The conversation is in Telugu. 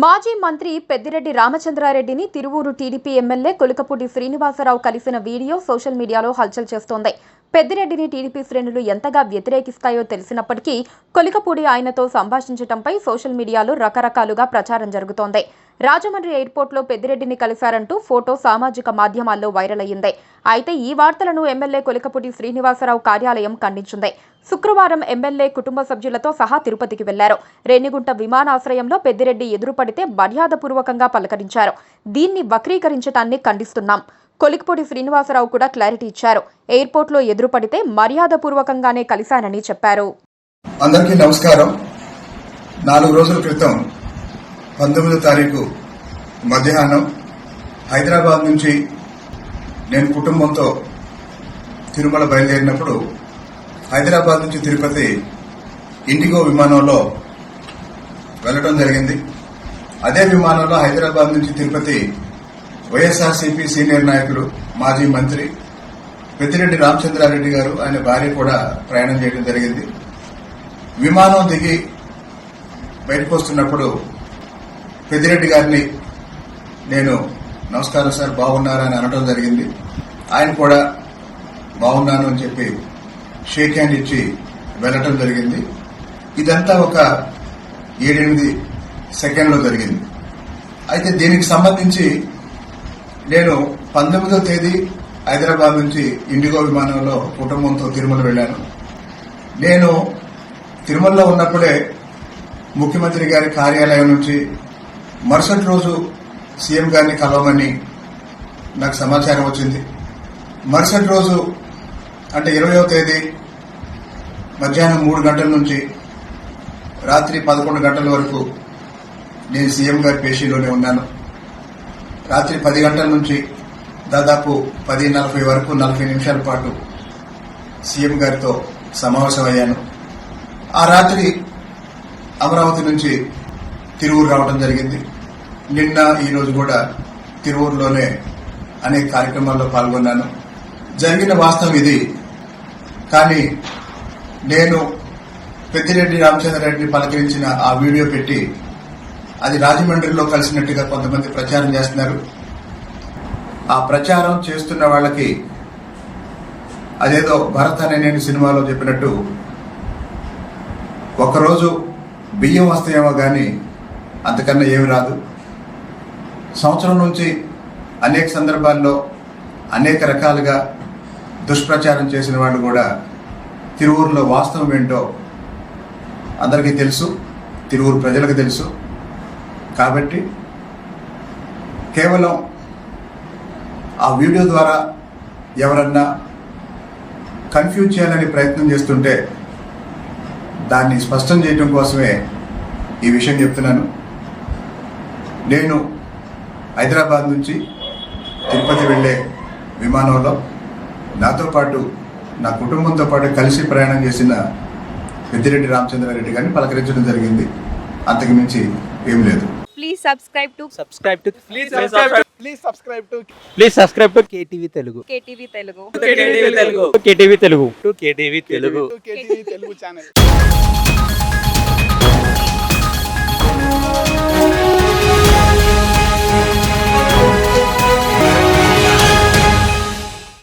మాజీ మంత్రి పెద్దిరెడ్డి రామచంద్రారెడ్డిని తిరువూరు టీడీపీ ఎమ్మెల్యే కొలికపూడి శ్రీనివాసరావు కలిసిన వీడియో సోషల్ మీడియాలో హల్చల్ చేస్తోంది. పెద్దిరెడ్డిని టీడీపీ శ్రేణులు ఎంతగా వ్యతిరేకిస్తాయో తెలిసినప్పటికీ కొలికపూడి ఆయనతో సంభాషించడంపై సోషల్ మీడియాలో రకరకాలుగా ప్రచారం జరుగుతోంది. రాజమండ్రి ఎయిర్పోర్ట్లో పెద్దిరెడ్డిని కలిశారంటూ ఫోటో సామాజిక మాధ్యమాల్లో వైరల్ అయ్యింది. అయితే ఈ వార్తలను ఎమ్మెల్యే కొలికపూడి శ్రీనివాసరావు కార్యాలయం ఖండించింది. శుక్రవారం ఎమ్మెల్యే కుటుంబ సభ్యులతో సహా తిరుపతికి వెళ్లారు. రేణిగుంట విమానాశ్రయంలో పెద్దిరెడ్డి ఎదురుపడితే మర్యాదపూర్వకంగా పలకరించారు. దీన్ని వక్రీకరించడాన్ని ఖండిస్తున్నాం. కొలికపూడి శ్రీనివాసరావు కూడా క్లారిటీ ఇచ్చారు. ఎయిర్పోర్ట్లో ఎదురుపడితే మర్యాదపూర్వకంగానే కలిశానని చెప్పారు. అందరికీ నమస్కారం. 4 రోజుల క్రితం 19వ తారీఖు మధ్యాహ్నం హైదరాబాద్ నుంచి నేను కుటుంబంతో తిరుమల బయలుదేరినప్పుడు హైదరాబాద్ నుంచి తిరుపతి ఇండిగో విమానంలో వెళ్లడం జరిగింది. అదే విమానంలో హైదరాబాద్ నుంచి తిరుపతి వైఎస్ఆర్సీపీ సీనియర్ నాయకులు మాజీ మంత్రి పెద్దిరెడ్డి రామచంద్రారెడ్డి గారు ఆయన భార్య కూడా ప్రయాణం చేయడం జరిగింది. విమానం దిగి బయటకు వస్తున్నప్పుడు పెద్దిరెడ్డి గారిని నేను నమస్కారం సార్ బాగున్నారా అని అనడం జరిగింది. ఆయన కూడా బాగున్నాను అని చెప్పి షేక్ హ్యాండ్ ఇచ్చి వెళ్లటం జరిగింది. ఇదంతా ఒక 7-8 సెకండ్లో జరిగింది. అయితే దీనికి సంబంధించి నేను 19వ తేదీ హైదరాబాద్ నుంచి ఇండిగో విమానంలో కుటుంబంతో తిరుమల వెళ్లాను. నేను తిరుమలలో ఉన్నప్పుడే ముఖ్యమంత్రి గారి కార్యాలయం నుంచి మరుసటి రోజు సీఎం గారిని కలవమని నాకు సమాచారం వచ్చింది. మరుసటి రోజు అంటే 20వ తేదీ మధ్యాహ్నం 3 గంటల నుంచి రాత్రి 11 గంటల వరకు నేను సీఎం గారి పేషీలోనే ఉన్నాను. రాత్రి 10 గంటల నుంచి దాదాపు 10:40 వరకు 40 నిమిషాల పాటు సీఎం గారితో సమావేశమయ్యాను. ఆ రాత్రి అమరావతి నుంచి తిరువూరు రావడం జరిగింది. నిన్న ఈ రోజు కూడా తిరువూరులోనే అనేక కార్యక్రమాల్లో పాల్గొన్నాను. జరిగిన వాస్తవం ఇది. కానీ నేను పెద్దిరెడ్డి రామచంద్రారెడ్డిని పలకరించిన ఆ వీడియో పెట్టి అది రాజమండ్రిలో కలిసినట్టుగా కొంతమంది ప్రచారం చేస్తున్నారు. ఆ ప్రచారం చేస్తున్న వాళ్ళకి అదేదో భరత్ అనే నేను సినిమాలో చెప్పినట్టు ఒకరోజు బియ్యం వస్తాయేమో కానీ అంతకన్నా ఏమి రాదు. సంవత్సరం నుంచి అనేక సందర్భాల్లో అనేక రకాలుగా దుష్ప్రచారం చేసిన వాళ్ళు కూడా తిరువూరులో వాస్తవం ఏంటో అందరికీ తెలుసు, తిరువూరు ప్రజలకు తెలుసు. కాబట్టి కేవలం ఆ వీడియో ద్వారా ఎవరన్నా కన్ఫ్యూజ్ చేయాలని ప్రయత్నం చేస్తుంటే దాన్ని స్పష్టం చేయడం కోసమే ఈ విషయం చెప్తున్నాను. నేను హైదరాబాద్ నుంచి తిరుపతి వెళ్లే విమానంలో నాతో పాటు నా కుటుంబంతో పాటు కలిసి ప్రయాణం చేసిన పెద్దిరెడ్డి రామచంద్రారెడ్డి గారిని పలకరించడం జరిగింది. అంతకు మించి ఏం లేదు. Please subscribe to KTV Telugu. KTV Telugu. KTV Telugu channel.